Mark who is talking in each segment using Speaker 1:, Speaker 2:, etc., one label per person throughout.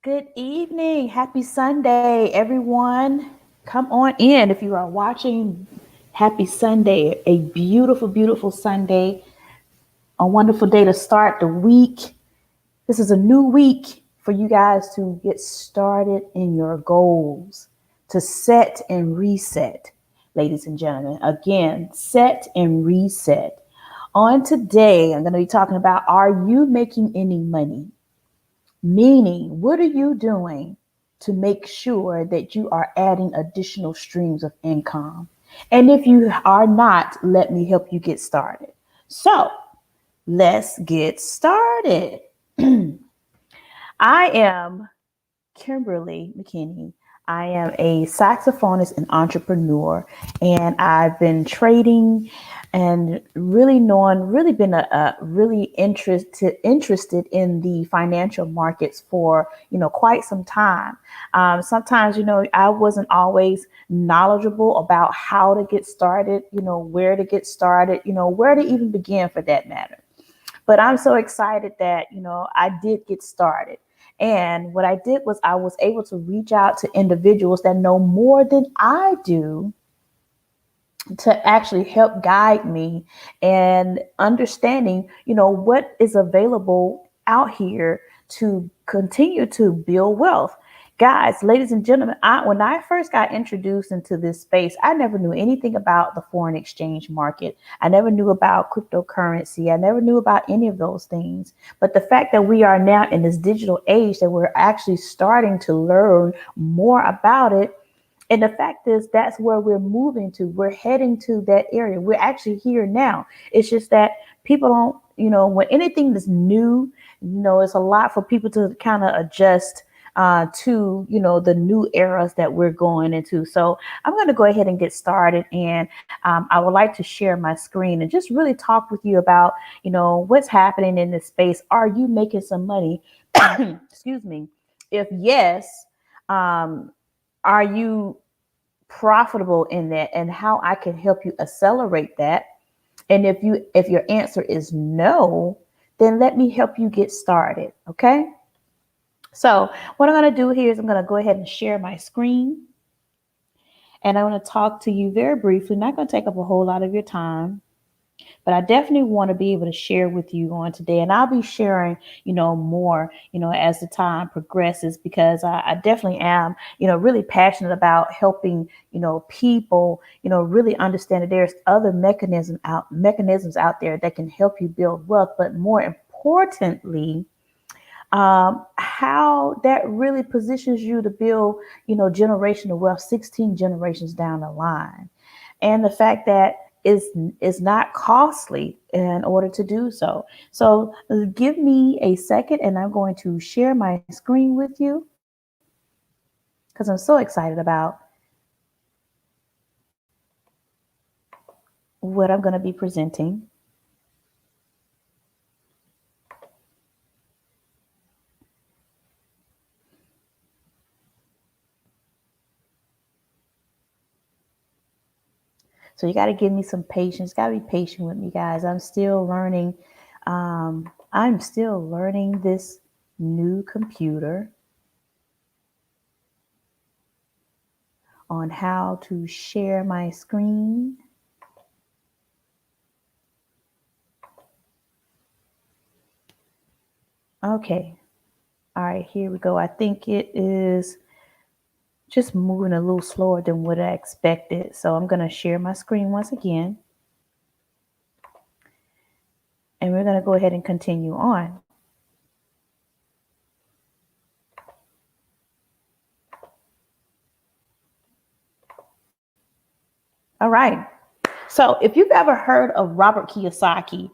Speaker 1: Good evening. Happy Sunday, everyone. Come on in if you are watching. Happy Sunday. A beautiful, beautiful Sunday. A wonderful day to start the week. This is a new week for you guys to get started in your goals, to set and reset, ladies and gentlemen. Again, set and reset. On today, I'm going to be talking about, are you making any money? Meaning, what are you doing to make sure that you are adding additional streams of income? And if you are not, let me help you get started. So let's get started. I am Kimberly McKinney. I am a saxophonist and entrepreneur, and I've been trading and really been a really interested in the financial markets for quite some time. Sometimes I wasn't always knowledgeable about how to get started, where to get started, where to even begin for that matter. But I'm so excited that, I did get started. And what I did was I was able to reach out to individuals that know more than I do to actually help guide me and understanding, what is available out here to continue to build wealth. Guys, ladies and gentlemen, when I first got introduced into this space, I never knew anything about the foreign exchange market. I never knew about cryptocurrency. I never knew about any of those things. But the fact that we are now in this digital age, that we're actually starting to learn more about it, and the fact is, that's where we're moving to. We're heading to that area. We're actually here now. It's just that people don't, when anything is new, it's a lot for people to kind of adjust to, the new eras that we're going into. So I'm going to go ahead and get started. And I would like to share my screen and just really talk with you about, what's happening in this space. Are you making some money? Excuse me. If yes, are you profitable in that, and how I can help you accelerate that? And if your answer is no, then let me help you get started. Okay. So what I'm going to do here is I'm going to go ahead and share my screen, and I'm going to talk to you very briefly. Not going to take up a whole lot of your time, but I definitely want to be able to share with you on today. And I'll be sharing, more, as the time progresses, because I definitely am, really passionate about helping, people, really understand that there's other mechanisms out there that can help you build wealth. But more importantly, how that really positions you to build, generational wealth 16 generations down the line. And the fact that is not costly in order to do so. So give me a second, and I'm going to share my screen with you, because I'm so excited about what I'm going to be presenting. So you got to give me some patience. Got to be patient with me, guys. I'm still learning. I'm still learning this new computer on how to share my screen. Okay. All right, here we go. I think it is just moving a little slower than what I expected. So I'm going to share my screen once again. And we're going to go ahead and continue on. All right. So if you've ever heard of Robert Kiyosaki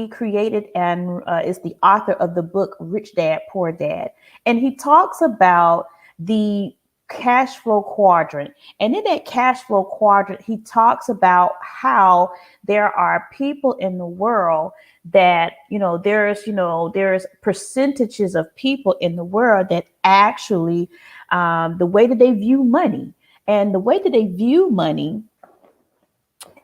Speaker 1: created and is the author of the book Rich Dad, Poor Dad. And he talks about the cash flow quadrant. And in that cash flow quadrant, he talks about how there are people in the world that, there's percentages of people in the world that actually, the way that they view money. And the way that they view money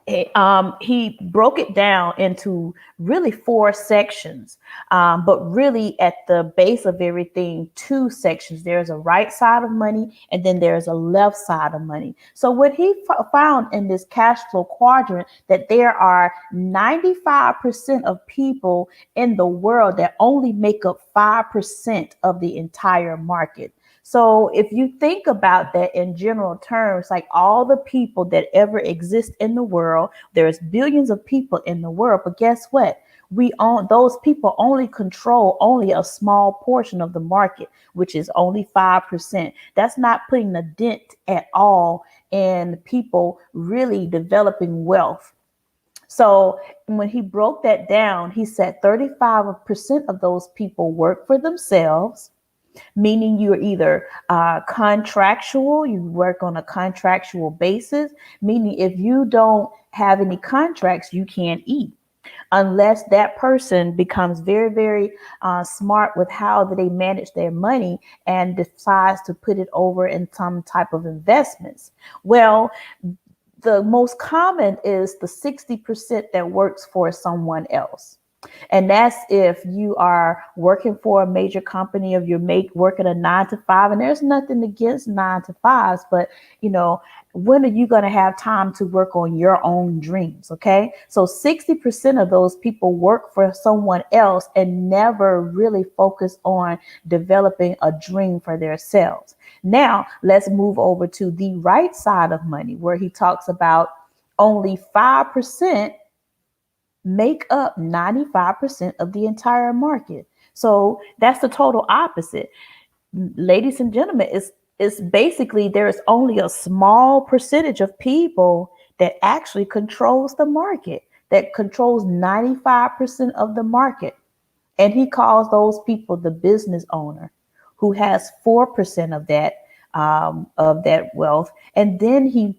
Speaker 1: he broke it down into really four sections, but really at the base of everything, two sections. There's a right side of money, and then there's a left side of money. So what he found in this cash flow quadrant, that there are 95% of people in the world that only make up 5% of the entire market. So if you think about that in general terms, like all the people that ever exist in the world, there's billions of people in the world, but guess what? We own those people only control only a small portion of the market, which is only 5%. That's not putting a dent at all in people really developing wealth. So when he broke that down, he said 35% of those people work for themselves, meaning you're either contractual, you work on a contractual basis, meaning if you don't have any contracts, you can't eat unless that person becomes very, very smart with how they manage their money and decides to put it over in some type of investments. Well, the most common is the 60% that works for someone else. And that's if you are working for a major company, if you're working a 9 to 5, and there's nothing against 9 to 5s, but when are you going to have time to work on your own dreams? Okay. So 60% of those people work for someone else and never really focus on developing a dream for themselves. Now let's move over to the right side of money, where he talks about only 5% make up 95% of the entire market. So that's the total opposite. Ladies and gentlemen, it's basically there's only a small percentage of people that actually controls the market, that controls 95% of the market. And he calls those people the business owner, who has 4% of that wealth. And then he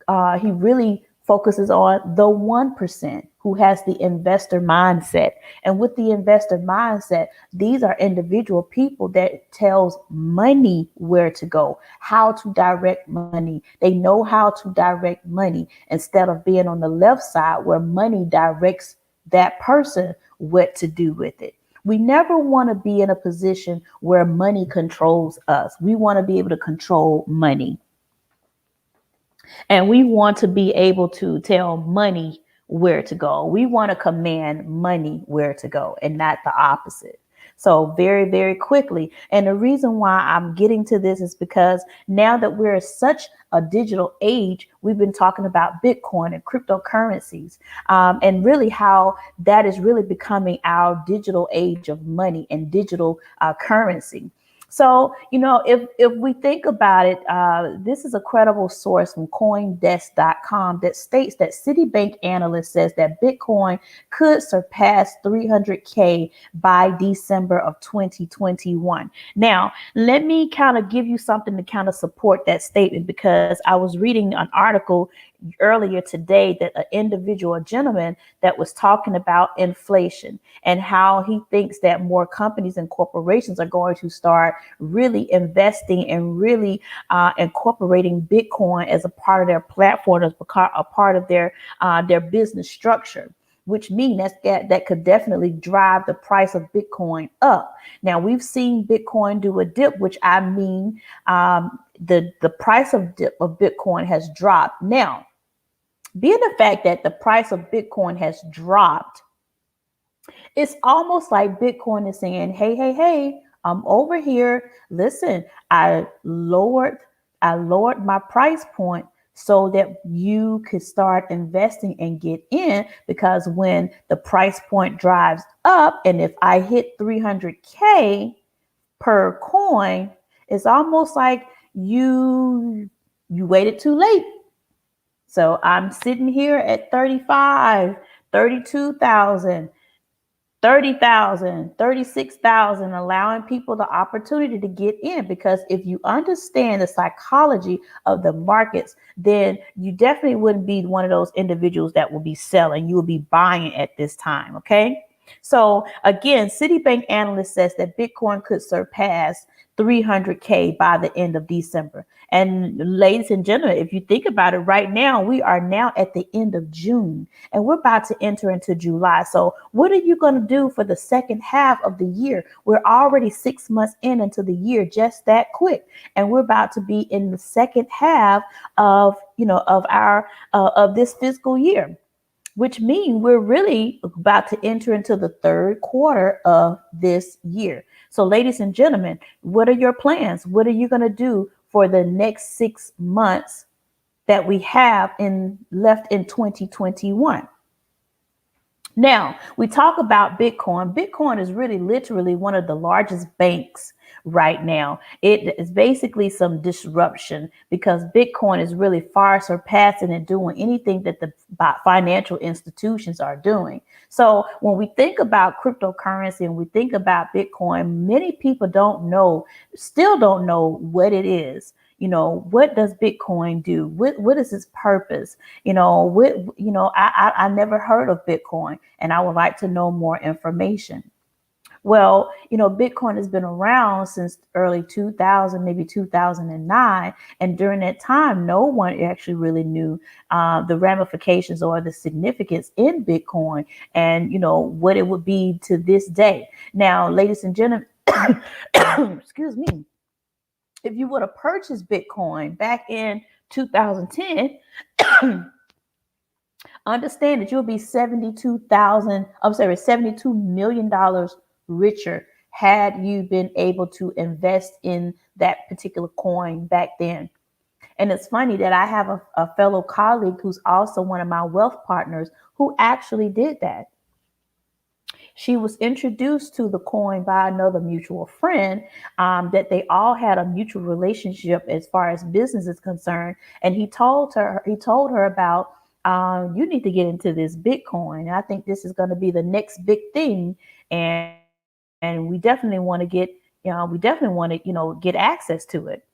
Speaker 1: really focuses on the 1% who has the investor mindset. And with the investor mindset, these are individual people that tells money where to go, how to direct money. They know how to direct money instead of being on the left side where money directs that person what to do with it. We never want to be in a position where money controls us. We want to be able to control money. And we want to be able to tell money where to go. We want to command money where to go and not the opposite. So very, very quickly. And the reason why I'm getting to this is because now that we're such a digital age, we've been talking about Bitcoin and cryptocurrencies, and really how that is really becoming our digital age of money and digital currency. So, if we think about it, this is a credible source from CoinDesk.com that states that Citibank analyst says that Bitcoin could surpass 300K by December of 2021. Now, let me kind of give you something to kind of support that statement, because I was reading an article earlier today that a gentleman that was talking about inflation and how he thinks that more companies and corporations are going to start really investing and really incorporating Bitcoin as a part of their platform, as a part of their business structure, which means that could definitely drive the price of Bitcoin up. Now, we've seen Bitcoin do a dip, which I mean the price of Bitcoin has dropped. Now, being the fact that the price of Bitcoin has dropped, it's almost like Bitcoin is saying, hey, I'm over here. Listen, I lowered my price point so that you could start investing and get in, because when the price point drives up, and if I hit 300K per coin, it's almost like you waited too late. So I'm sitting here at 35, 32,000, 30,000, 36,000, allowing people the opportunity to get in. Because if you understand the psychology of the markets, then you definitely wouldn't be one of those individuals that will be selling. You will be buying at this time. Okay. So again, Citibank analyst says that Bitcoin could surpass 300K by the end of December. And ladies and gentlemen, if you think about it right now, we are now at the end of June and we're about to enter into July. So what are you going to do for the second half of the year? We're already 6 months into the year, just that quick. And we're about to be in the second half of, of our, of this fiscal year, which means we're really about to enter into the third quarter of this year. So, ladies and gentlemen, what are your plans? What are you going to do for the next 6 months that we have left in 2021? Now, we talk about Bitcoin. Bitcoin is really literally one of the largest banks right now. It is basically some disruption because Bitcoin is really far surpassing and doing anything that the financial institutions are doing. So when we think about cryptocurrency and we think about Bitcoin, many people still don't know what it is. What does Bitcoin do? What is its purpose? I never heard of Bitcoin and I would like to know more information. Well, Bitcoin has been around since early 2000, maybe 2009. And during that time, no one actually really knew the ramifications or the significance in Bitcoin and, what it would be to this day. Now, ladies and gentlemen, excuse me. If you would have purchased Bitcoin back in 2010, understand that you'll be $72 million richer had you been able to invest in that particular coin back then. And it's funny that I have a fellow colleague who's also one of my wealth partners who actually did that. She was introduced to the coin by another mutual friend, that they all had a mutual relationship as far as business is concerned. And he told her about, you need to get into this Bitcoin. I think this is going to be the next big thing. And we definitely want to get access to it.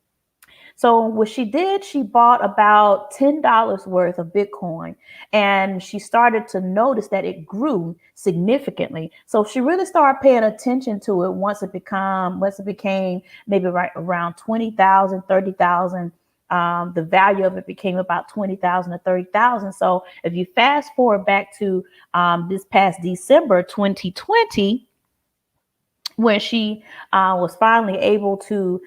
Speaker 1: So what she did, she bought about $10 worth of Bitcoin and she started to notice that it grew significantly. So she really started paying attention to it once it became maybe right around 20,000, 30,000. The value of it became about 20,000 to 30,000. So if you fast forward back to this past December 2020, when she was finally able to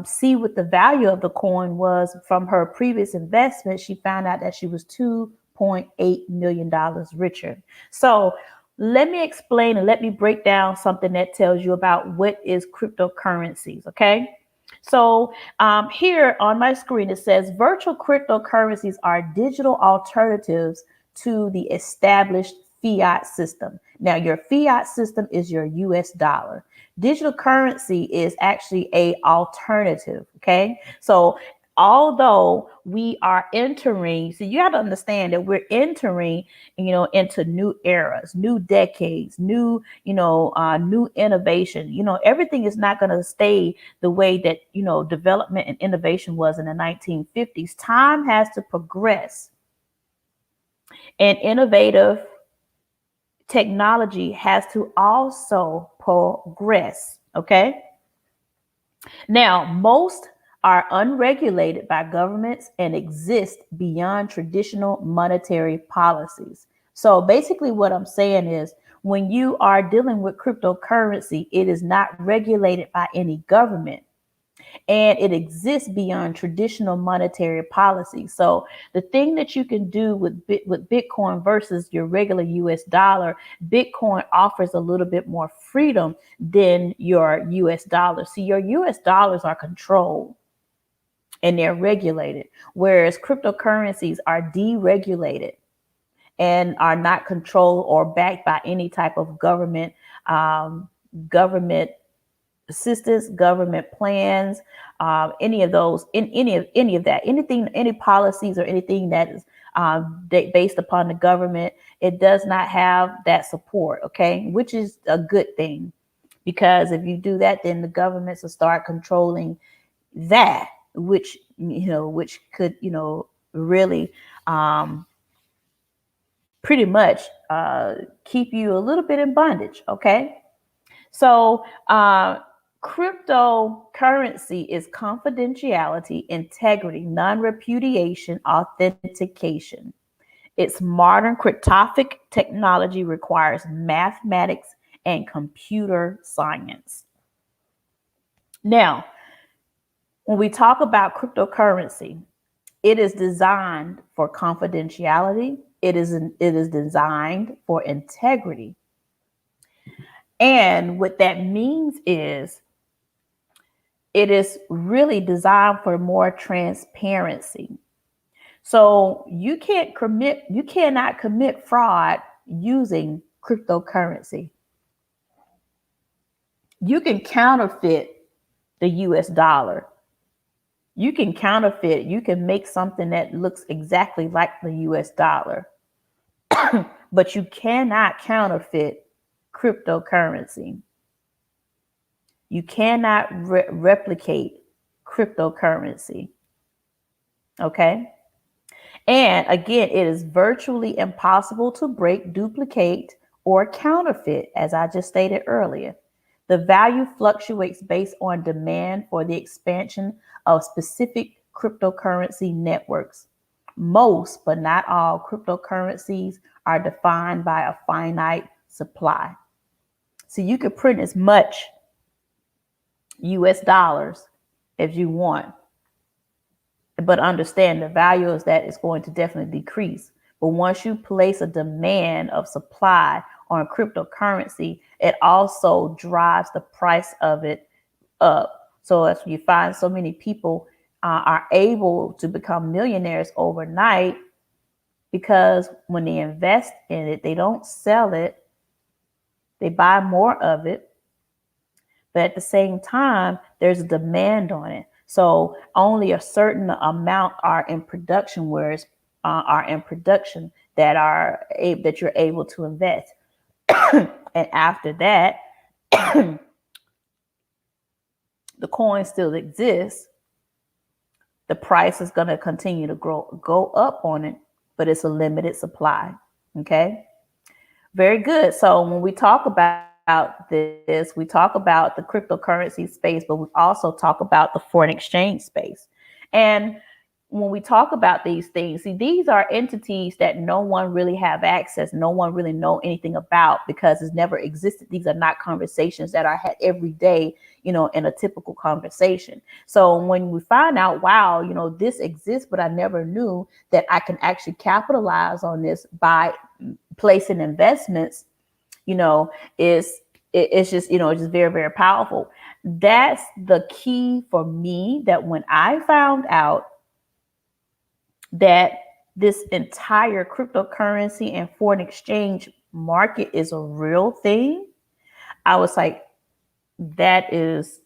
Speaker 1: see what the value of the coin was from her previous investment, she found out that she was $2.8 million richer. So let me explain and let me break down something that tells you about what is cryptocurrencies, okay? So here on my screen, it says virtual cryptocurrencies are digital alternatives to the established fiat system. Now, your fiat system is your US dollar. Digital currency is actually a alternative, okay? So although we are entering, so you have to understand that we're entering, into new eras, new decades, new innovation. Everything is not going to stay the way that, development and innovation was in the 1950s. Time has to progress, and innovative technology has to also progress. Okay. Now, most are unregulated by governments and exist beyond traditional monetary policies. So basically what I'm saying is when you are dealing with cryptocurrency, it is not regulated by any government, and it exists beyond traditional monetary policy. So the thing that you can do with Bitcoin versus your regular US dollar, Bitcoin offers a little bit more freedom than your US dollars. See, your US dollars are controlled and they're regulated, whereas cryptocurrencies are deregulated and are not controlled or backed by any type of government assistance, government plans, any of those, in any of that, any policies or anything that is based upon the government, it does not have that support. Okay, which is a good thing, because if you do that, then the governments will start controlling that, which could really pretty much keep you a little bit in bondage. Okay, so Cryptocurrency is confidentiality, integrity, non-repudiation, authentication. Its modern cryptographic technology requires mathematics and computer science. Now, when we talk about cryptocurrency, it is designed for confidentiality. It is designed for integrity. And what that means is it is really designed for more transparency. So you cannot commit fraud using cryptocurrency. You can counterfeit the US dollar. You can counterfeit, you can make something that looks exactly like the US dollar, but you cannot counterfeit cryptocurrency. You cannot replicate cryptocurrency. Okay. And again, it is virtually impossible to break, duplicate, or counterfeit, as I just stated earlier. The value fluctuates based on demand for the expansion of specific cryptocurrency networks. Most, but not all, cryptocurrencies are defined by a finite supply. So you could print as much US dollars as you want, but understand the value of that is going to definitely decrease. But once you place a demand of supply on cryptocurrency, it also drives the price of it up. So as you find so many people are able to become millionaires overnight, because when they invest in it, they don't sell it, they buy more of it. But at the same time, there's a demand on it. So only a certain amount are in production, whereas are in production that you're able to invest. And after that, the coin still exists. The price is going to continue to go up on it, but it's a limited supply. Okay, very good. So when we talk about this, we talk about the cryptocurrency space, but we also talk about the foreign exchange space. And when we talk about these things, see, these are entities that no one really have access, no one really know anything about, because it's never existed. These are not conversations that are had every day, in a typical conversation. So when we find out, wow, this exists, but I never knew that I can actually capitalize on this by placing investments, it's just, it's just very, very powerful. That's the key for me, that when I found out that this entire cryptocurrency and foreign exchange market is a real thing, I was like, that is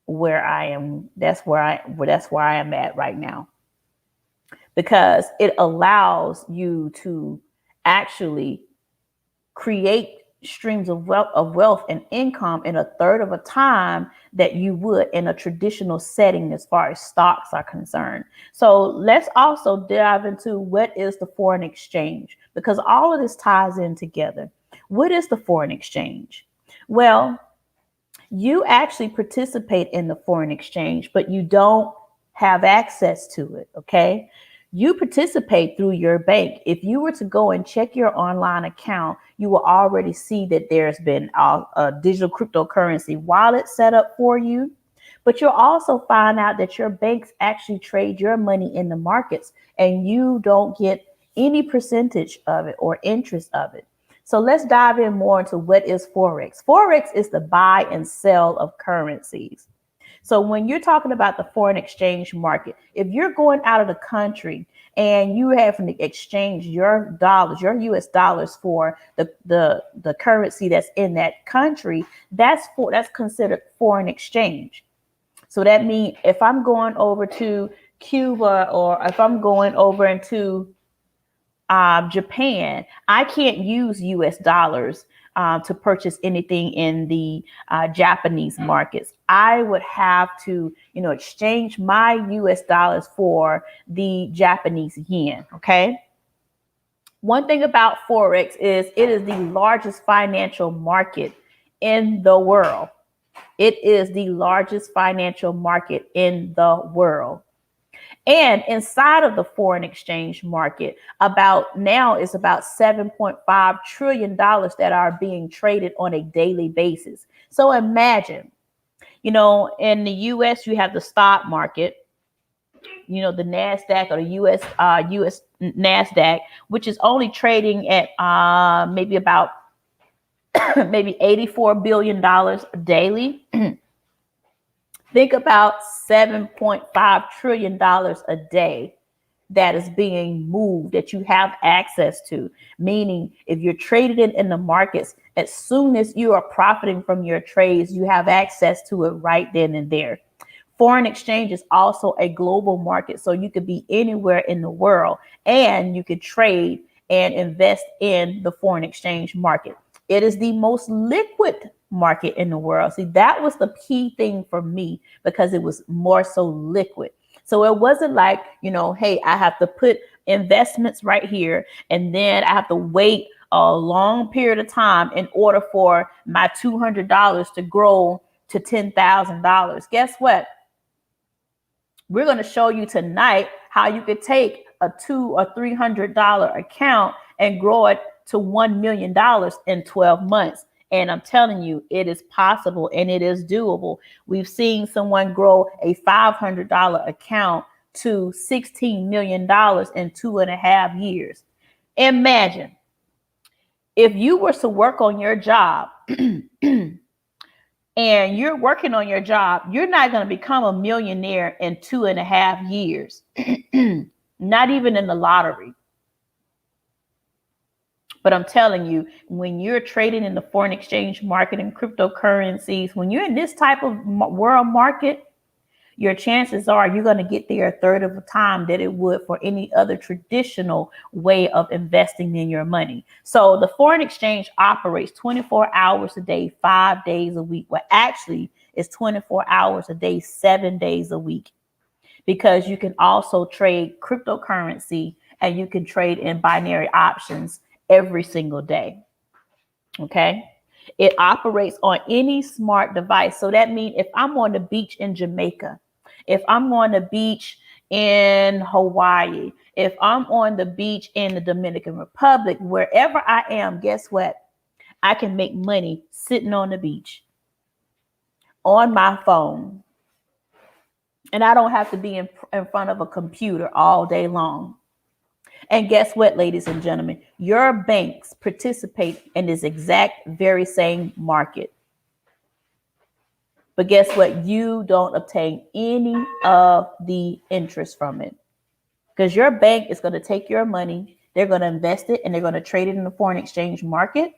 Speaker 1: where I am. That's where I am at right now, because it allows you to actually create streams of wealth and income in a third of a time that you would in a traditional setting as far as stocks are concerned. So let's also dive into what is the foreign exchange, because all of this ties in together. What is the foreign exchange? Well, you actually participate in the foreign exchange, but you don't have access to it. Okay. You participate through your bank. If you were to go and check your online account, you will already see that there's been a digital cryptocurrency wallet set up for you. But you'll also find out that your banks actually trade your money in the markets, and you don't get any percentage of it or interest of it. So let's dive in more into what is Forex. Forex is the buy and sell of currencies. So when you're talking about the foreign exchange market, if you're going out of the country and you have to exchange your dollars, your US dollars, for the currency that's in that country, that's considered foreign exchange. So that means if I'm going over to Cuba, or if I'm going over into Japan, I can't use US dollars to purchase anything in the Japanese markets. I would have to, exchange my US dollars for the Japanese yen. Okay. One thing about Forex is it is the largest financial market in the world. It is the largest financial market in the world. And inside of the foreign exchange market, about now is about $7.5 trillion that are being traded on a daily basis. So imagine, in the US, you have the stock market, the NASDAQ, or the US NASDAQ, which is only trading at maybe about maybe $84 billion daily. Think about $7.5 trillion a day that is being moved, that you have access to. Meaning, if you're traded in the markets, as soon as you are profiting from your trades, you have access to it right then and there. Foreign exchange is also a global market, so you could be anywhere in the world and you could trade and invest in the foreign exchange market. It is the most liquid market in the world. See, that was the key thing for me, because it was more so liquid. So it wasn't like, hey, I have to put investments right here and then I have to wait a long period of time in order for my $200 to grow to $10,000. Guess what? We're going to show you tonight how you could take a $200 or $300 account and grow it to $1 million in 12 months. And I'm telling you, it is possible and it is doable. We've seen someone grow a $500 account to $16 million in 2.5 years. Imagine if you were to work on your job and you're working on your job, you're not going to become a millionaire in 2.5 years, not even in the lottery. But I'm telling you, when you're trading in the foreign exchange market and cryptocurrencies, when you're in this type of world market, your chances are you're going to get there a third of the time that it would for any other traditional way of investing in your money. So the foreign exchange operates 24 hours a day, 5 days a week. Well, actually, it's 24 hours a day, 7 days a week, because you can also trade cryptocurrency and you can trade in binary options every single day. Okay. It operates on any smart device. So that means if I'm on the beach in Jamaica, if I'm on the beach in Hawaii, if I'm on the beach in the Dominican Republic, wherever I am, guess what? I can make money sitting on the beach on my phone. And I don't have to be in front of a computer all day long. And guess what, ladies and gentlemen? Your banks participate in this exact very same market. But guess what? You don't obtain any of the interest from it, because your bank is going to take your money, they're going to invest it, and they're going to trade it in the foreign exchange market,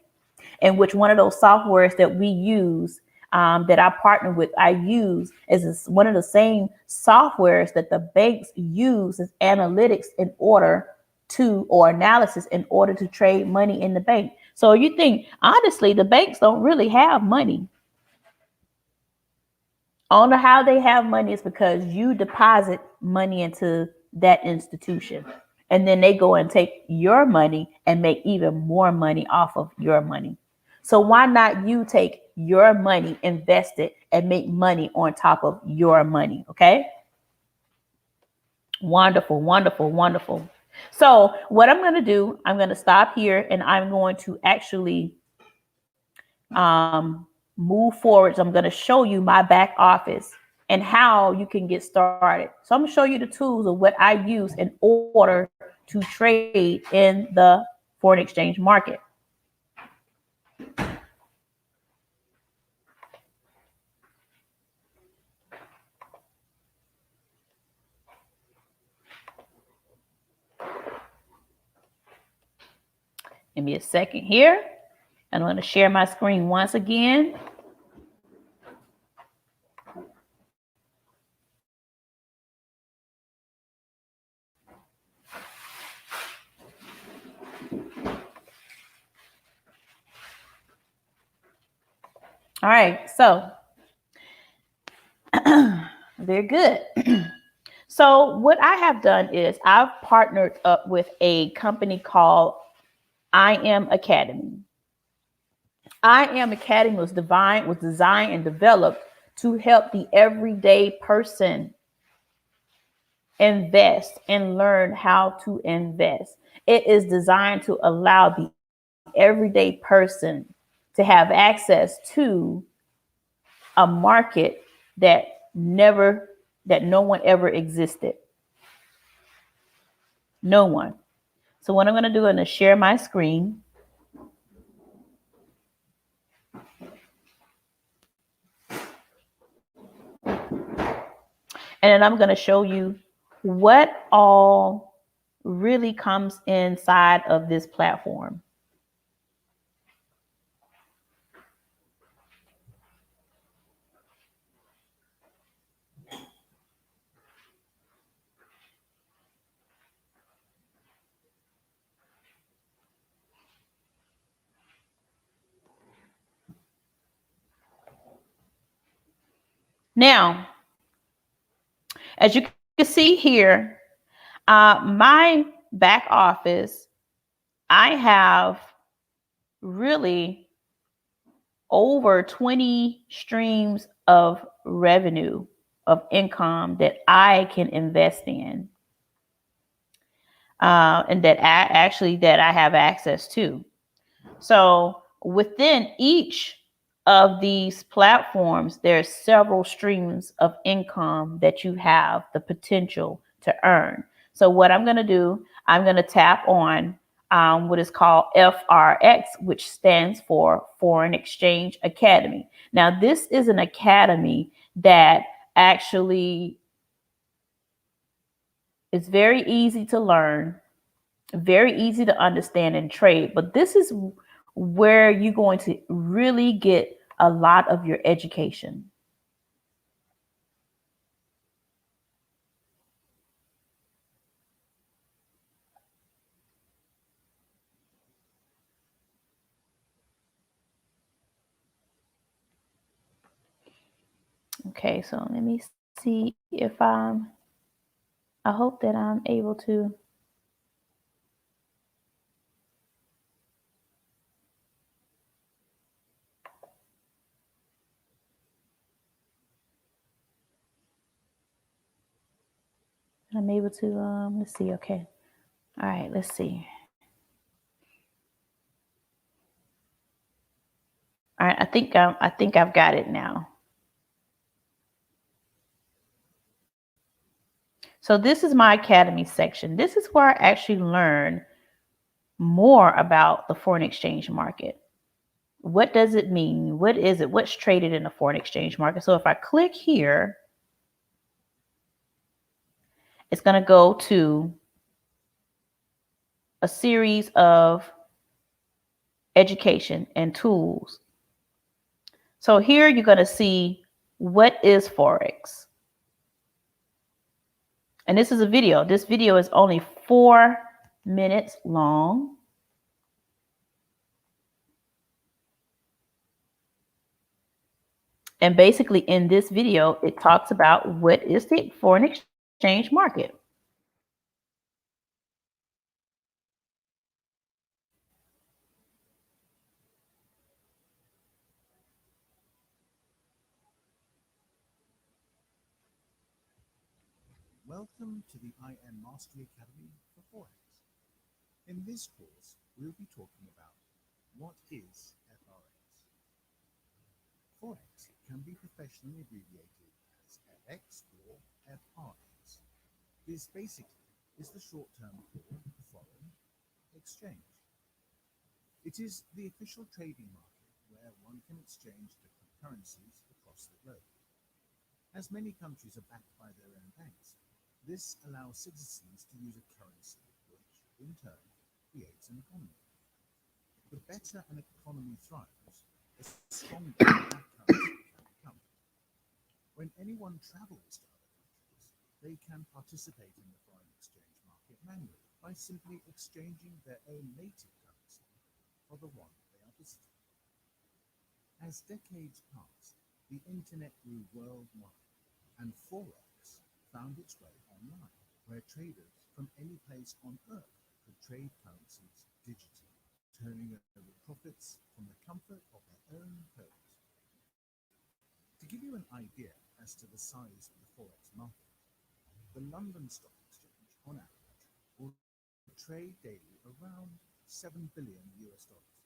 Speaker 1: in which one of those softwares that we use, that I partner with, I use is one of the same softwares that the banks use as analytics in order to, or analysis in order to trade money in the bank. So you think, honestly, the banks don't really have money. On how they have money is because you deposit money into that institution, and then they go and take your money and make even more money off of your money. So why not you take your money, invest it, and make money on top of your money? Okay. Wonderful, wonderful, wonderful. So what I'm going to do, I'm going to stop here and I'm going to actually move forward. So I'm going to show you my back office and how you can get started. So I'm going to show you the tools of what I use in order to trade in the foreign exchange market. Give me a second here. I'm going to share my screen once again. All right, so very good. So what I have done is I've partnered up with a company called I Am Academy. I Am Academy was designed and developed to help the everyday person invest and learn how to invest. It is designed to allow the everyday person to have access to a market that never that no one ever existed. No one. So what I'm going to do, I'm going to share my screen. And then I'm going to show you what all really comes inside of this platform. Now, as you can see here, my back office, I have really over 20 streams of revenue, of income that I can invest in, and that I have access to. So within each of these platforms, there's several streams of income that you have the potential to earn. So what I'm going to do, I'm going to tap on what is called FRX, which stands for Foreign Exchange Academy. Now, this is an academy that actually is very easy to learn, very easy to understand and trade, but this is where you're going to really get a lot of your education. Okay, so let me see if I hope that I'm able to. I'm able to, let's see, okay. All right, let's see. All right, I think I've got it now. So this is my academy section. This is where I actually learn more about the foreign exchange market. What does it mean? What is it? What's traded in the foreign exchange market? So if I click here, it's going to go to a series of education and tools. So here you're going to see what is Forex. And this is a video. This video is only 4 minutes long. And basically in this video, it talks about what is the foreign exchange market.
Speaker 2: Welcome to the IM Mastery Academy for Forex. In this course, we'll be talking about what is FRX. Forex can be professionally abbreviated as FX or FRX. This basically is the short term for foreign exchange. It is the official trading market where one can exchange different currencies across the globe. As many countries are backed by their own banks, this allows citizens to use a currency, which in turn creates an economy. The better an economy thrives, the stronger that currency can become. When anyone travels to other countries, they can participate in the foreign exchange market manually by simply exchanging their own native currency for the one they are visiting. As decades passed, the internet grew worldwide, and Forex found its way online, where traders from any place on earth could trade currencies digitally, turning over profits from the comfort of their own pose. To give you an idea as to the size of the Forex market, the London Stock Exchange, on average, will trade daily around 7 billion US dollars.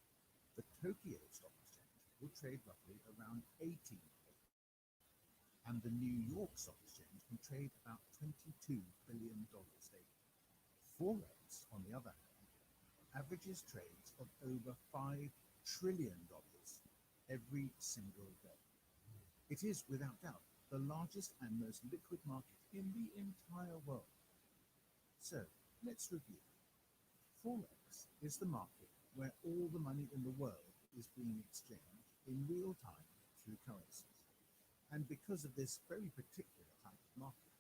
Speaker 2: The Tokyo Stock Exchange will trade roughly around 18 billion. And the New York Stock Exchange can trade about $22 billion daily. Forex, on the other hand, averages trades of over $5 trillion every single day. It is, without doubt, the largest and most liquid market in the entire world. So, let's review. Forex is the market where all the money in the world is being exchanged in real time through currencies. And because of this very particular type of market,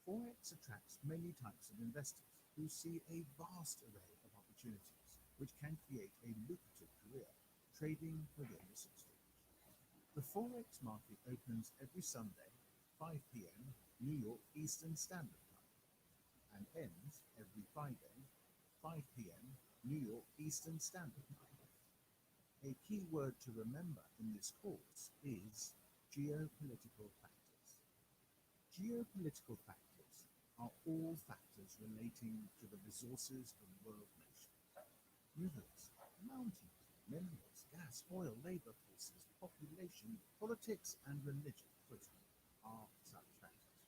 Speaker 2: Forex attracts many types of investors who see a vast array of opportunities which can create a lucrative career trading within this exchange. The Forex market opens every Sunday, 5 p.m. New York Eastern Standard Time, and ends every Friday, 5 p.m. New York Eastern Standard Time. A key word to remember in this course is geopolitical factors. Geopolitical factors are all factors relating to the resources of world nations. Rivers, mountains, minerals, gas, oil, labor forces, population, politics, and religion, for example, are such factors.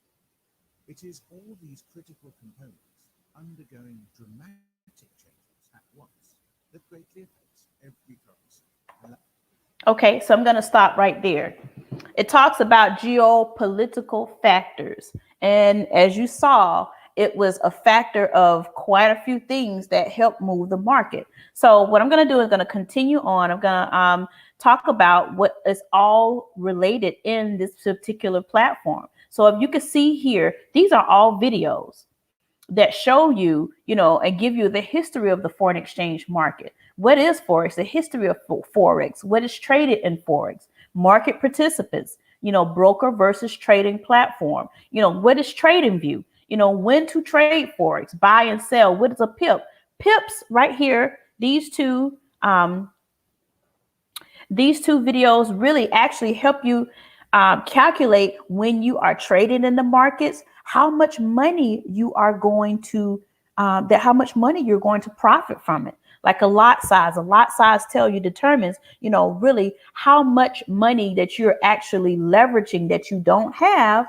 Speaker 2: It is all these critical components undergoing dramatic changes at once that greatly affects every currency.
Speaker 1: Okay, so I'm going to stop right there. It talks about geopolitical factors. And as you saw, it was a factor of quite a few things that help move the market. So what I'm going to do is going to continue on. I'm going to talk about what is all related in this particular platform. So if you can see here, these are all videos that show you, and give you the history of the foreign exchange market. What is Forex? The history of Forex. What is traded in Forex? Market participants, broker versus trading platform. What is TradingView? When to trade Forex, buy and sell. What is a pip? Pips right here. These two videos really actually help you calculate when you are trading in the markets, how much money you are going to how much money you're going to profit from it. Like a lot size determines, really how much money that you're actually leveraging that you don't have.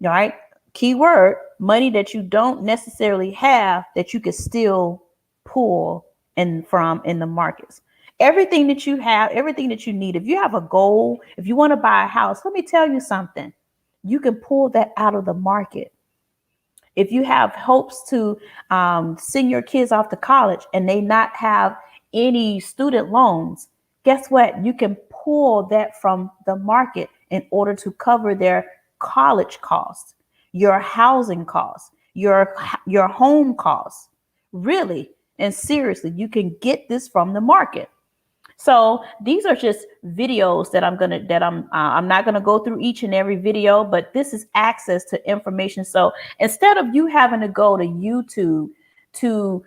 Speaker 1: All right. Keyword, money that you don't necessarily have that you could still pull from in the markets. Everything that you have, everything that you need. If you have a goal, if you want to buy a house, let me tell you something. You can pull that out of the market. If you have hopes to send your kids off to college and they not have any student loans, guess what? You can pull that from the market in order to cover their college costs, your housing costs, your home costs. Really and seriously, you can get this from the market. So these are just videos that I'm not gonna go through each and every video, but this is access to information. So instead of you having to go to YouTube to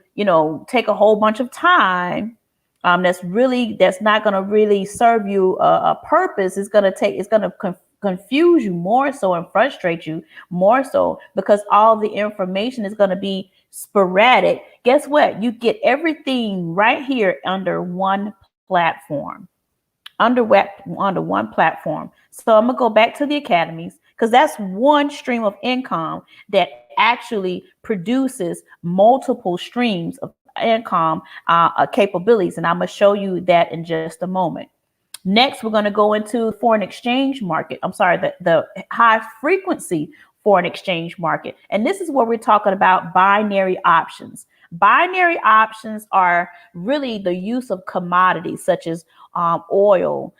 Speaker 1: take a whole bunch of time, that's not gonna really serve you a purpose. It's gonna confuse you more so and frustrate you more so because all the information is going to be sporadic. Guess what? You get everything right here under one platform. Under one platform. So I'm gonna go back to the academies because that's one stream of income that actually produces multiple streams of income capabilities, and I'm gonna show you that in just a moment. Next, we're going to go into foreign exchange market. I'm sorry, the high frequency foreign exchange market. And this is where we're talking about binary options. Binary options are really the use of commodities such as oil,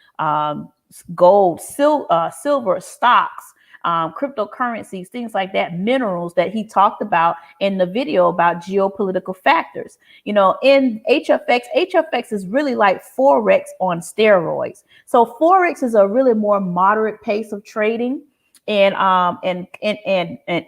Speaker 1: gold, silver, stocks, cryptocurrencies, things like that, minerals that he talked about in the video about geopolitical factors. In HFX is really like Forex on steroids. So Forex is a really more moderate pace of trading. and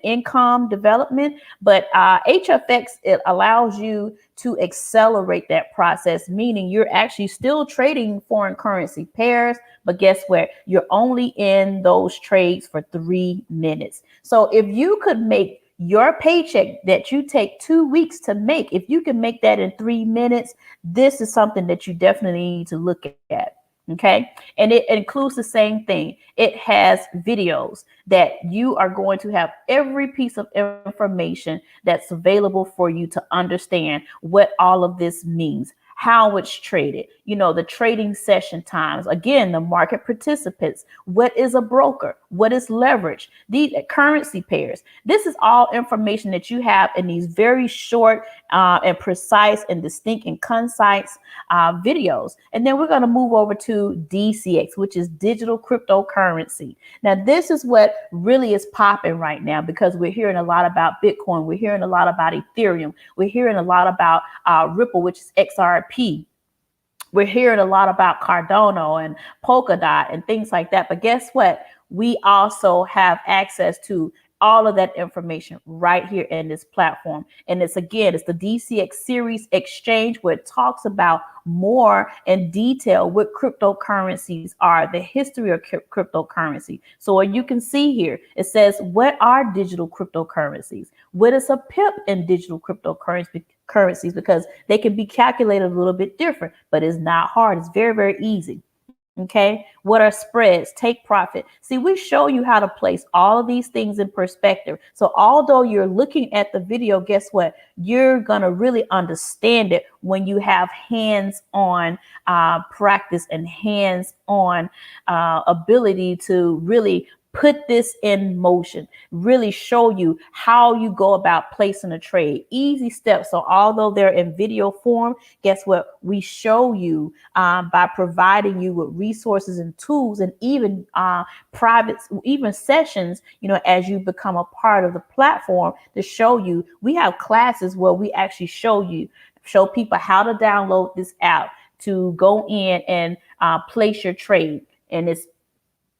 Speaker 1: income development. But HFX, it allows you to accelerate that process, meaning you're actually still trading foreign currency pairs, but guess what? You're only in those trades for 3 minutes. So if you could make your paycheck that you take 2 weeks to make, if you can make that in 3 minutes, this is something that you definitely need to look at. Okay. And it includes the same thing. It has videos that you are going to have every piece of information that's available for you to understand what all of this means, how it's traded, the trading session times, again, the market participants, what is a broker, what is leverage, these currency pairs. This is all information that you have in these very short and precise and distinct and concise videos. And then we're going to move over to DCX, which is digital cryptocurrency. Now, this is what really is popping right now, because we're hearing a lot about Bitcoin. We're hearing a lot about Ethereum. We're hearing a lot about Ripple, which is XRP. We're hearing a lot about Cardano and Polkadot and things like that. But guess what? We also have access to all of that information right here in this platform. And it's the DCX series exchange, where it talks about more in detail what cryptocurrencies are, the history of cryptocurrency. So you can see here, it says, what are digital cryptocurrencies? What is a pip in digital cryptocurrencies? Because they can be calculated a little bit different, but it's not hard. It's very, very easy. Okay. What are spreads? Take profit. See, we show you how to place all of these things in perspective. So although you're looking at the video, guess what? You're going to really understand it when you have hands-on practice and hands-on ability to really put this in motion, really show you how you go about placing a trade. Easy steps. So although they're in video form, guess what? We show you by providing you with resources and tools, and even private, even sessions, as you become a part of the platform, to show you. We have classes where we actually show people how to download this app to go in and place your trade. And it's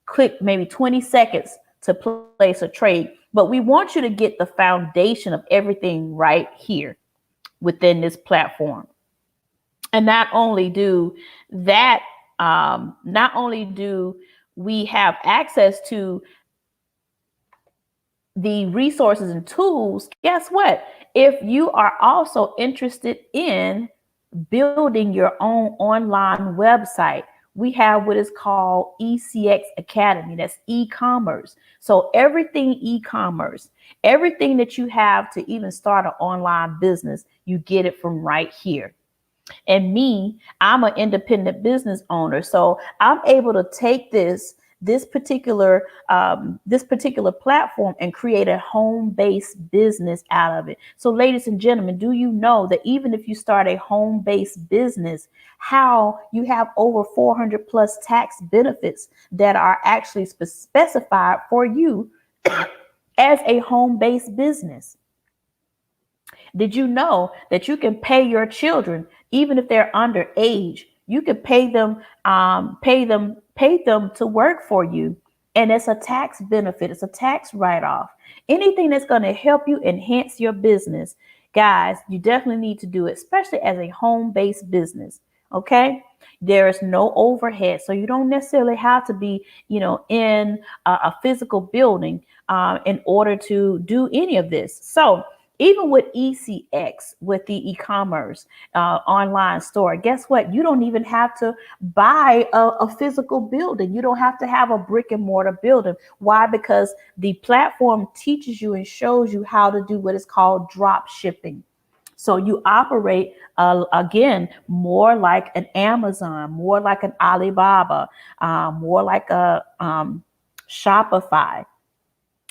Speaker 1: click maybe 20 seconds to place a trade. But we want you to get the foundation of everything right here within this platform. And not only do we have access to the resources and tools, guess what? If you are also interested in building your own online website, we have what is called ECX Academy. That's e-commerce. So everything e-commerce, everything that you have to even start an online business, you get it from right here. And me, I'm an independent business owner. So I'm able to take this particular platform and create a home-based business out of it. So ladies and gentlemen, do you know that even if you start a home-based business, how you have over 400 plus tax benefits that are actually specified for you as a home-based business? Did you know that you can pay your children, even if they're underage? You can pay them to work for you, and it's a tax benefit. It's a tax write-off. Anything that's going to help you enhance your business, guys, you definitely need to do it, especially as a home-based business. Okay, there is no overhead, so you don't necessarily have to be, in a physical building in order to do any of this. So even with ECX, with the e-commerce online store, guess what? You don't even have to buy a physical building. You don't have to have a brick and mortar building. Why? Because the platform teaches you and shows you how to do what is called drop shipping. So you operate, again, more like an Amazon, more like an Alibaba, more like a Shopify.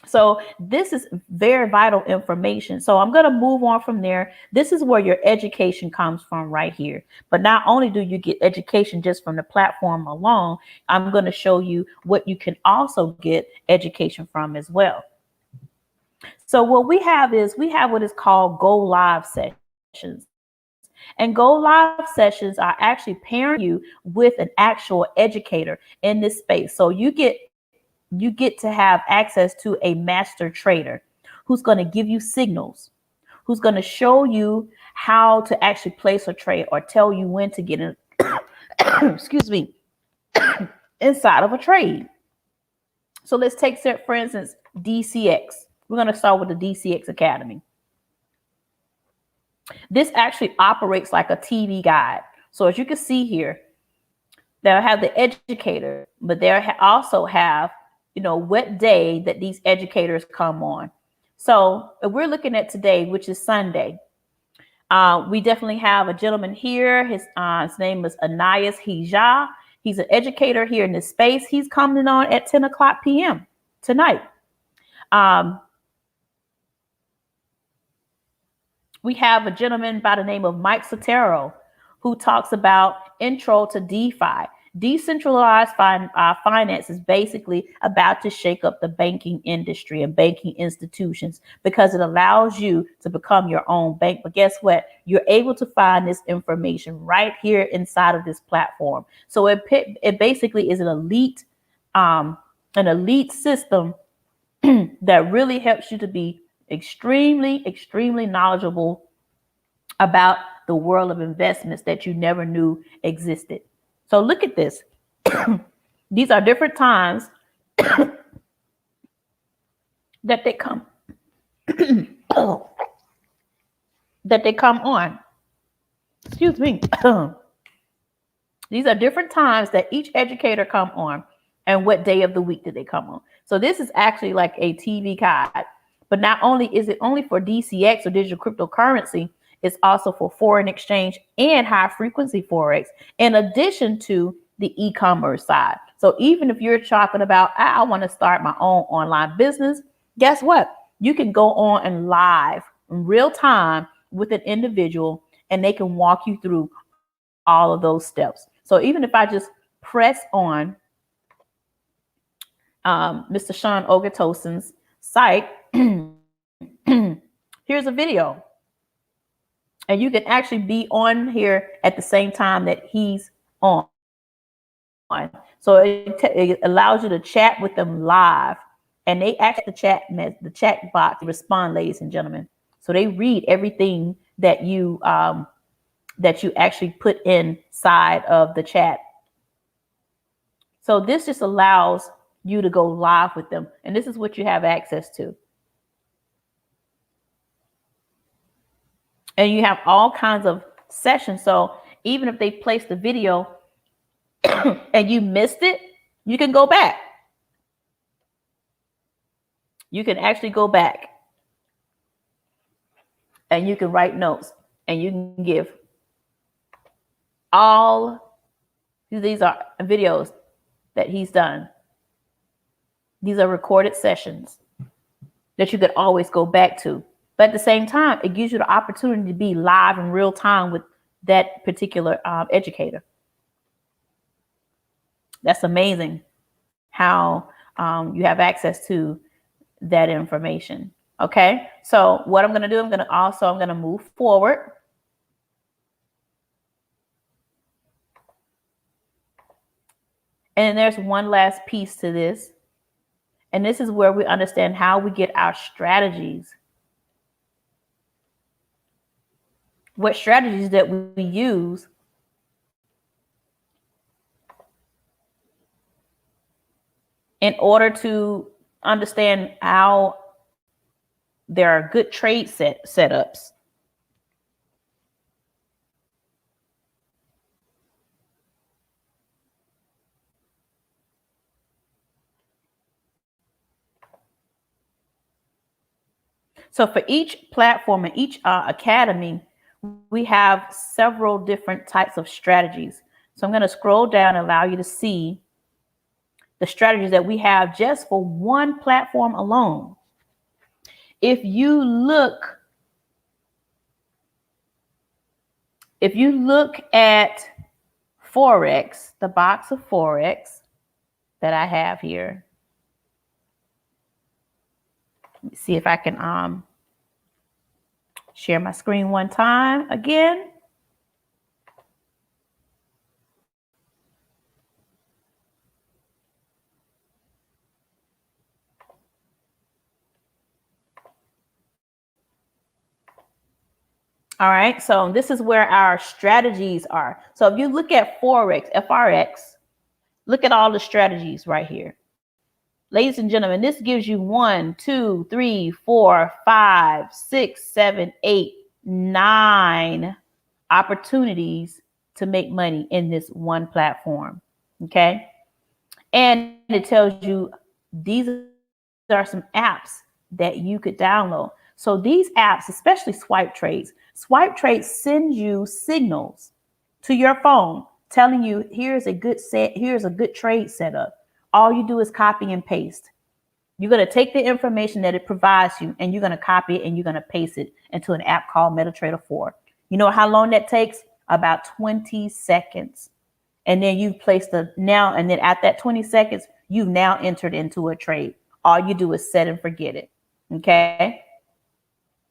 Speaker 1: So this is very vital information. So I'm going to move on from there. This is where your education comes from right here. But not only do you get education just from the platform alone, I'm going to show you what you can also get education from as well. So what we have what is called Go Live sessions. And Go Live sessions are actually pairing you with an actual educator in this space. So you get you get to have access to a master trader who's going to give you signals, who's going to show you how to actually place a trade or tell you when to get in, excuse me, inside of a trade. So let's take, for instance, DCX. We're going to start with the DCX Academy. This actually operates like a TV guide. So as you can see here, they'll have the educator, but they'll also have, what day that these educators come on. So if we're looking at today, which is Sunday, we definitely have a gentleman here. His name is Anais Hija. He's an educator here in this space. He's coming on at 10 o'clock p.m. tonight. We have a gentleman by the name of Mike Sotero, who talks about intro to DeFi. Decentralized finance is basically about to shake up the banking industry and banking institutions because it allows you to become your own bank. But guess what? You're able to find this information right here inside of this platform. So it basically is an elite system that really helps you to be extremely, extremely knowledgeable about the world of investments that you never knew existed. So look at this. These are different times that they come that they come on. Excuse me. These are different times that each educator come on and what day of the week did they come on. So this is actually like a TV guide, but not only is it only for DCX or digital cryptocurrency, it's also for foreign exchange and high frequency Forex, in addition to the e-commerce side. So even if you're talking about, I want to start my own online business, guess what? You can go on and live in real time with an individual and they can walk you through all of those steps. So even if I just press on Mr. Sean Ogatosin's site, here's a video. And you can actually be on here at the same time that he's on. So it allows you to chat with them live. And they ask the chat box to respond, ladies and gentlemen. So they read everything that you actually put inside of the chat. So this just allows you to go live with them. And this is what you have access to. And you have all kinds of sessions. So even if they place the video and you missed it, you can go back. You can actually go back and you can write notes and you can give all these are videos that he's done. These are recorded sessions that you could always go back to. But at the same time, it gives you the opportunity to be live in real time with that particular educator. That's amazing how you have access to that information. Okay, so what I'm going to do, I'm going to move forward. And there's one last piece to this. And this is where we understand how we get our strategies. What strategies that we use in order to understand how there are good trade setups. So for each platform and each academy, we have several different types of strategies. So I'm going to scroll down and allow you to see the strategies that we have just for one platform alone. If you look at Forex, the box of Forex that I have here, let me see if I can share my screen one time again. All right, so this is where our strategies are. So if you look at Forex, FRX, look at all the strategies right here. Ladies and gentlemen, this gives you 1, 2, 3, 4, 5, 6, 7, 8, 9 opportunities to make money in this one platform. Okay. And it tells you these are some apps that you could download. So these apps, especially Swipe Trades sends you signals to your phone telling you here's a good trade setup. All you do is copy and paste. You're going to take the information that it provides you and you're going to copy it and you're going to paste it into an app called MetaTrader 4. You know how long that takes? About 20 seconds. And then you've placed and then at that 20 seconds, you've now entered into a trade. All you do is set and forget it. Okay.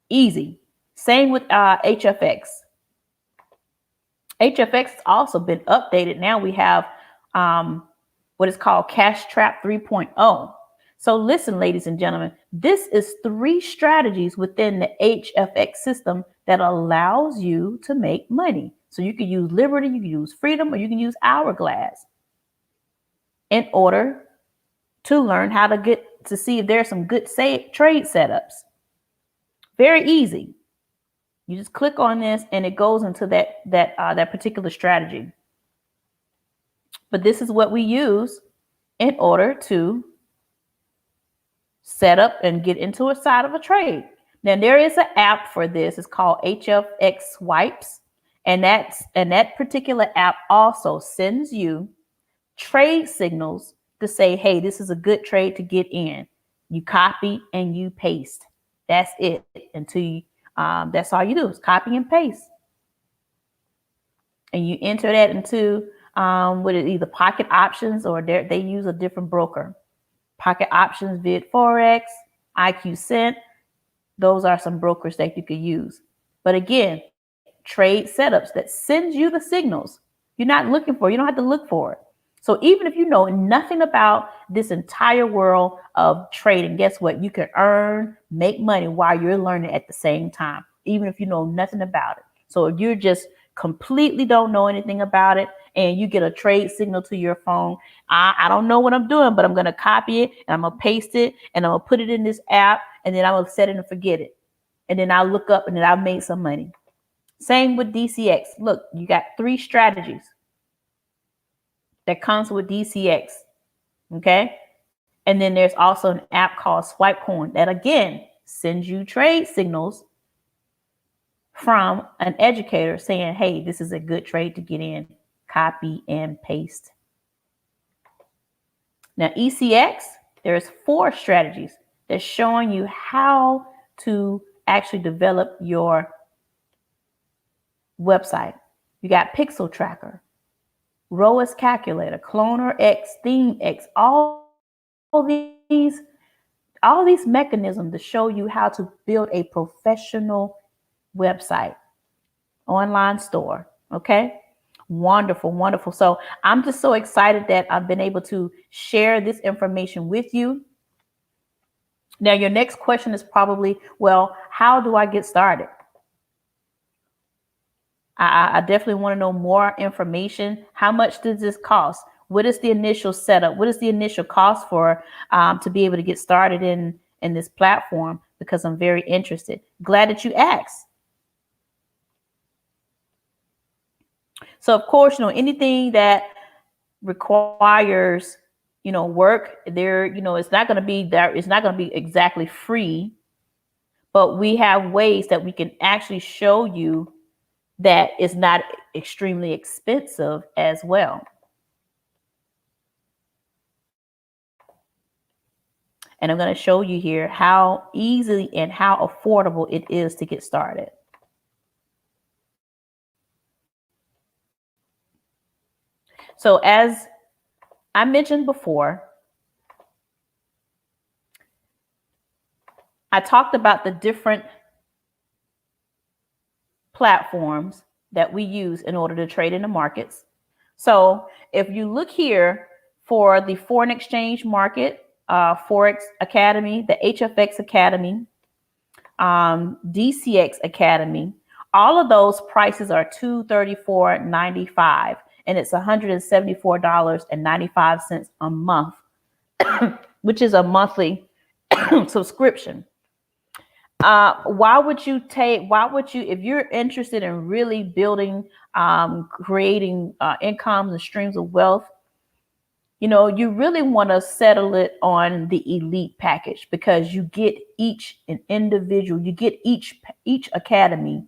Speaker 1: Easy. Same with HFX. HFX has also been updated. Now we have what is called Cash Trap 3.0. So listen, ladies and gentlemen, this is 3 strategies within the HFX system that allows you to make money. So you can use Liberty, you can use Freedom, or you can use Hourglass in order to learn how to see if there's some good trade setups. Very easy. You just click on this and it goes into that particular strategy. But this is what we use in order to set up and get into a side of a trade. Now there is an app for this. It's called HFX Swipes. And that particular app also sends you trade signals to say, hey, this is a good trade to get in. You copy and you paste. That's it. That's all you do is copy and paste. And you enter that into either Pocket Options or they use a different broker. Pocket Options, VidForex, IQ Cent. Those are some brokers that you could use. But again, trade setups that sends you the signals you're not looking for. You don't have to look for it. So even if you know nothing about this entire world of trading, guess what? You can make money while you're learning at the same time, even if you know nothing about it. So if you're just completely don't know anything about it and you get a trade signal to your phone, I don't know what I'm doing, but I'm going to copy it and I'm going to paste it and I'm going to put it in this app and then I'm going to set it and forget it. And then I'll look up and then I've made some money. Same with DCX. Look, you got 3 strategies that comes with DCX. Okay. And then there's also an app called SwipeCoin that again sends you trade signals from an educator saying, hey, this is a good trade to get in. Copy and paste. Now, ECX, there's 4 strategies that's showing you how to actually develop your website. You got Pixel Tracker, ROAS Calculator, Cloner X, Theme X, all these mechanisms to show you how to build a professional website, online store. Okay. Wonderful, wonderful. So I'm just so excited that I've been able to share this information with you. Now, your next question is probably, well, how do I get started? I definitely want to know more information. How much does this cost? What is the initial setup? What is the initial cost for to be able to get started in this platform? Because I'm very interested. Glad that you asked. So, of course, anything that requires, work there, it's not going to be there. It's not going to be exactly free, but we have ways that we can actually show you that is not extremely expensive as well. And I'm going to show you here how easy and how affordable it is to get started. So as I mentioned before, I talked about the different platforms that we use in order to trade in the markets. So if you look here for the foreign exchange market, Forex Academy, the HFX Academy, DCX Academy, All of those prices are $234.95, and it's $174.95 a month, which is a monthly subscription. Why would you, if you're interested in really building, creating incomes and streams of wealth, you really want to settle it on the elite package, because you get each academy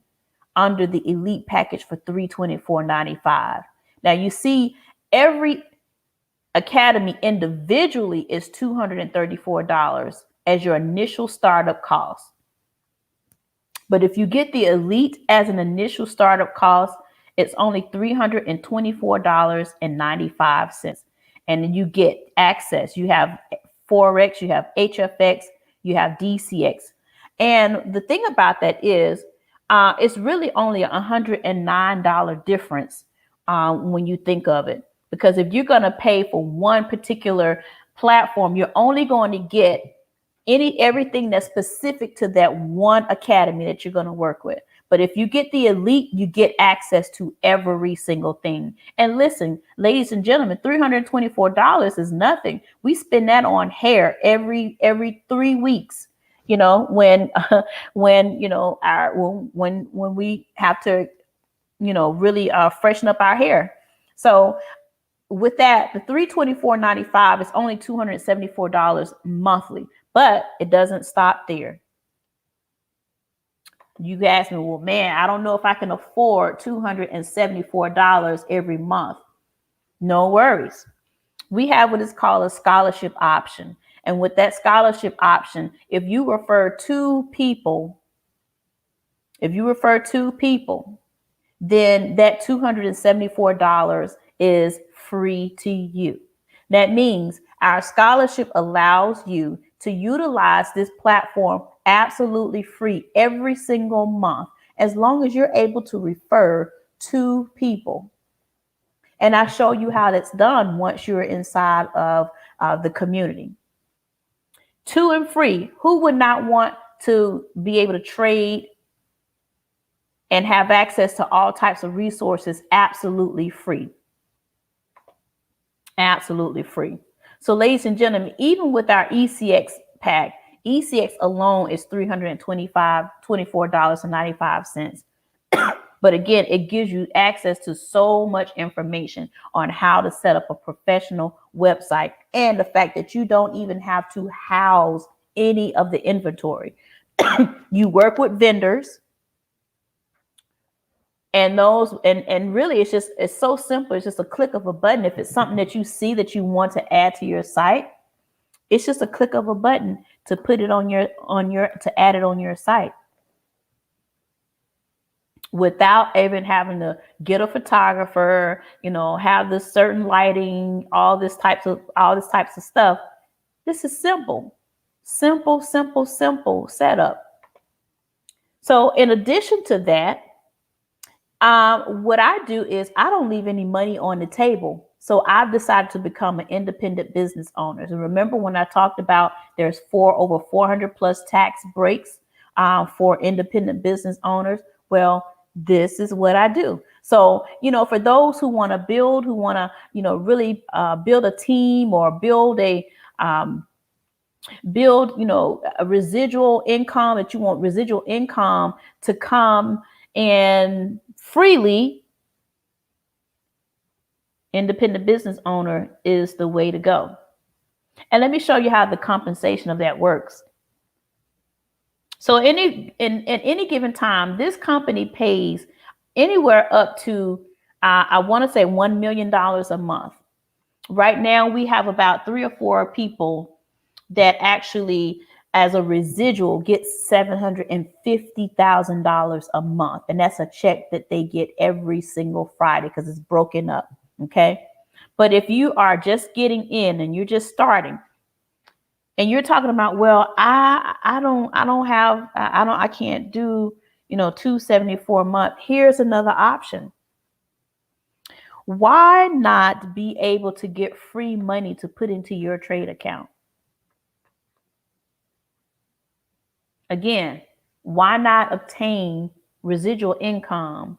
Speaker 1: under the elite package for $324.95. Now you see, every academy individually is $234 as your initial startup cost. But if you get the elite as an initial startup cost, it's only $324.95. And then you get access. You have Forex, you have HFX, you have DCX. And the thing about that is, it's really only a $109 difference when you think of it. Because if you're going to pay for one particular platform, you're only going to get everything that's specific to that one academy that you're going to work with. But if you get the elite, you get access to every single thing. And listen, ladies and gentlemen, $324 is nothing. We spend that on hair every 3 weeks. When we have to, really freshen up our hair. So with that, the $324.95 is only $274 monthly, but it doesn't stop there. You ask me, well, man, I don't know if I can afford $274 every month. No worries. We have what is called a scholarship option. And with that scholarship option, if you refer two people, then that $274 is free to you. That means our scholarship allows you to utilize this platform absolutely free every single month, as long as you're able to refer two people. And I show you how that's done once you're inside of the community. Two and free. Who would not want to be able to trade and have access to all types of resources absolutely free? Absolutely free. So ladies and gentlemen, even with our ECX pack, ECX alone is $24.95. But again, it gives you access to so much information on how to set up a professional website, and the fact that you don't even have to house any of the inventory. You work with vendors, and really it's so simple. It's just a click of a button. If it's something that you see that you want to add to your site, it's just a click of a button to put it to add it on your site, without even having to get a photographer, have this certain lighting, all this types of stuff. This is simple setup. So in addition to that, what I do is I don't leave any money on the table. So I've decided to become an independent business owner. And remember when I talked about there's over 400 plus tax breaks for independent business owners? Well, this is what I do. So, for those who want to build, really build a team, or build a residual income, that you want residual income to come and freely, independent business owner is the way to go. And let me show you how the compensation of that works. So in any given time, this company pays anywhere up to, I want to say $1 million a month. Right now, we have about 3 or 4 people that actually, as a residual, get $750,000 a month. And that's a check that they get every single Friday, because it's broken up. Okay. But if you are just getting in and you're just starting, and you're talking about, well, I can't do, $274 a month. Here's another option. Why not be able to get free money to put into your trade account? Again, why not obtain residual income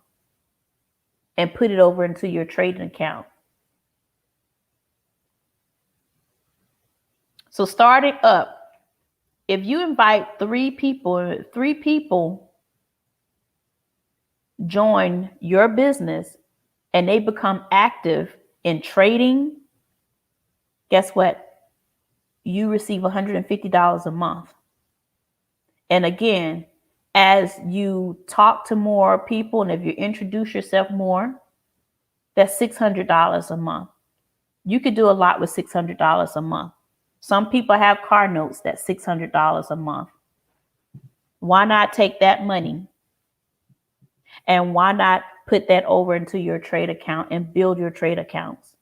Speaker 1: and put it over into your trading account. So starting up, if you invite 3 people join your business and they become active in trading, guess what? You receive $150 a month. And again, as you talk to more people and if you introduce yourself more, that's $600 a month. You could do a lot with $600 a month. Some people have car notes that's $600 a month. Why not take that money and why not put that over into your trade account and build your trade accounts?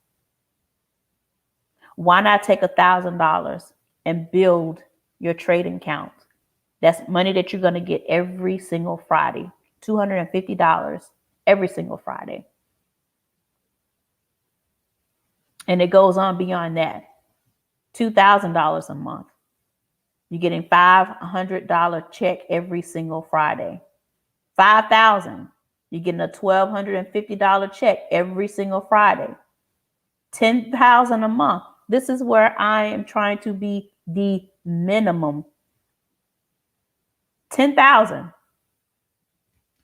Speaker 1: Why not take $1,000 and build your trading account? That's money that you're going to get every single Friday, $250 every single Friday. And it goes on beyond that, $2,000 a month. You're getting $500 check every single Friday. $5,000. You're getting a $1,250 check every single Friday. $10,000 a month. This is where I am trying to be the minimum. $10,000.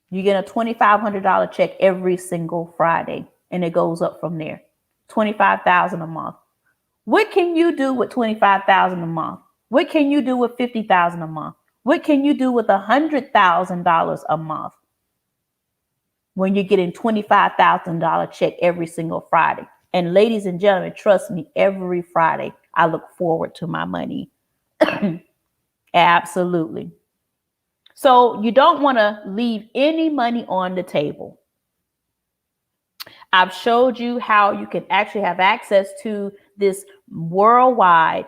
Speaker 1: You get a $2,500 check every single Friday, and it goes up from there. $25,000 a month. What can you do with $25,000 a month? What can you do with $50,000 a month? What can you do with $100,000 a month when you're getting $25,000 check every single Friday? And ladies and gentlemen, trust me, every Friday I look forward to my money. Absolutely. So you don't want to leave any money on the table. I've showed you how you can actually have access to this worldwide,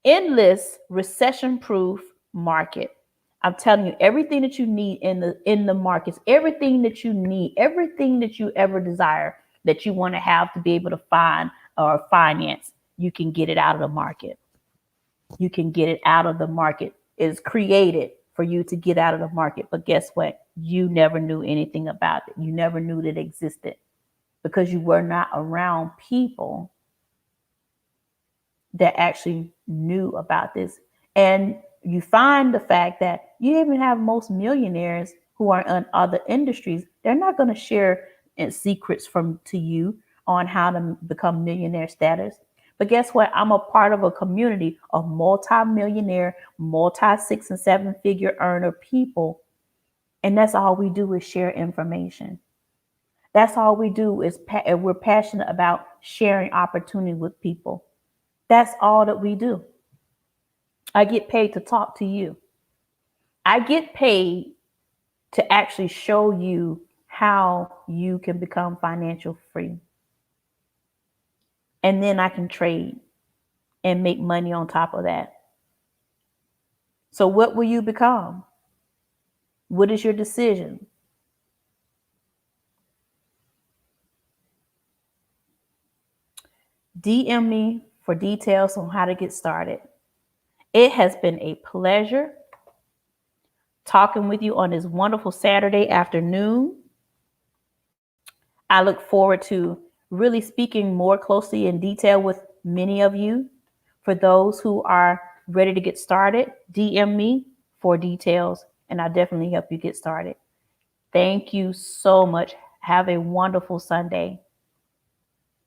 Speaker 1: endless, recession-proof market. I'm telling you, everything that you need in the markets, everything that you need, everything that you ever desire that you want to have to be able to find or finance, you can get it out of the market. You can get it out of the market. It's created for you to get out of the market. But guess what? You never knew anything about it. You never knew that it existed because you were not around people that actually knew about this. And you find the fact that you even have most millionaires who are in other industries. They're not going to share secrets to you on how to become millionaire status. But guess what? I'm a part of a community of multi-millionaire, multi-6 and 7 figure earner people. And that's all we do is share information. That's all we do is we're passionate about sharing opportunity with people. That's all that we do. I get paid to talk to you. I get paid to actually show you how you can become financial free. And then I can trade and make money on top of that. So what will you become? What is your decision? DM me for details on how to get started. It has been a pleasure talking with you on this wonderful Saturday afternoon. I look forward to really speaking more closely in detail with many of you. For those who are ready to get started, DM me for details, and I'll definitely help you get started. Thank you so much. Have a wonderful Sunday.